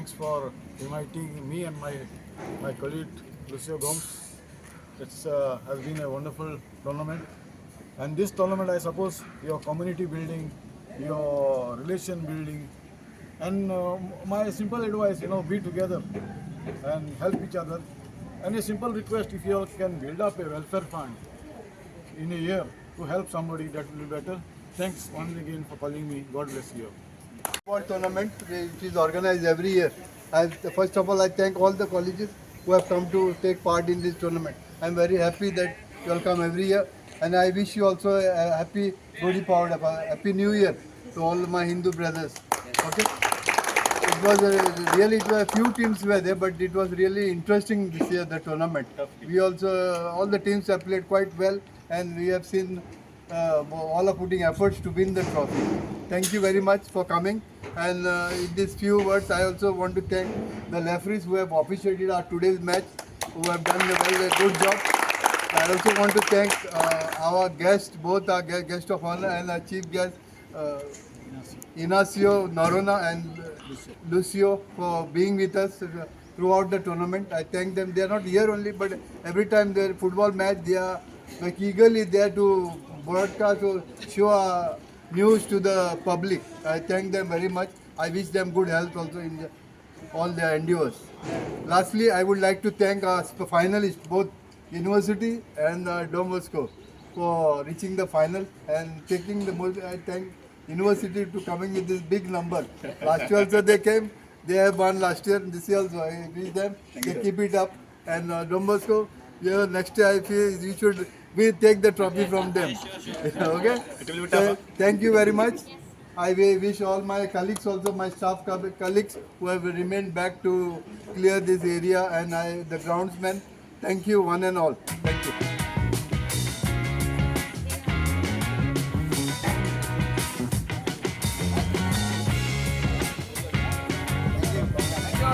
thanks for inviting me and my colleague Lucio Gomes. It's has been a wonderful tournament, and this tournament, I suppose, your community building, your relation building, and my simple advice, be together and help each other. And a simple request: if you all can build up a welfare fund in a year to help somebody, that will be better. Thanks once again for calling me. God bless you. Football tournament which is organized every year. First of all, I thank all the colleges who have come to take part in this tournament. I am very happy that you all come every year, and I wish you also a happy Gudi Padwa, happy New Year to all my Hindu brothers. Okay. It was it was a few teams were there, but it was really interesting this year, the tournament. We also, all the teams have played quite well, and we have seen all are putting efforts to win the trophy. Thank you very much for coming. And in these few words, I also want to thank the referees who have officiated our today's match, who have done a good job. I also want to thank our guests, both our guest of honor and our chief guest, Inacio Norona and Lucio, for being with us throughout the tournament. I thank them. They are not here only, but every time there football match, they are like eagerly there to broadcast or show news to the public. I thank them very much. I wish them good health also in all their endeavors. Lastly, I would like to thank our finalists, both University and Don Bosco, for reaching the final and taking the most. I thank University to coming with this big number. Last year also they came. They have won last year. This year also I wish them. They keep it up. And Don Bosco, next year I feel we take the trophy from them. Okay. Thank you very much. I wish all my colleagues, also my staff colleagues who have remained back to clear this area, and the groundsmen. Thank you one and all. Thank you.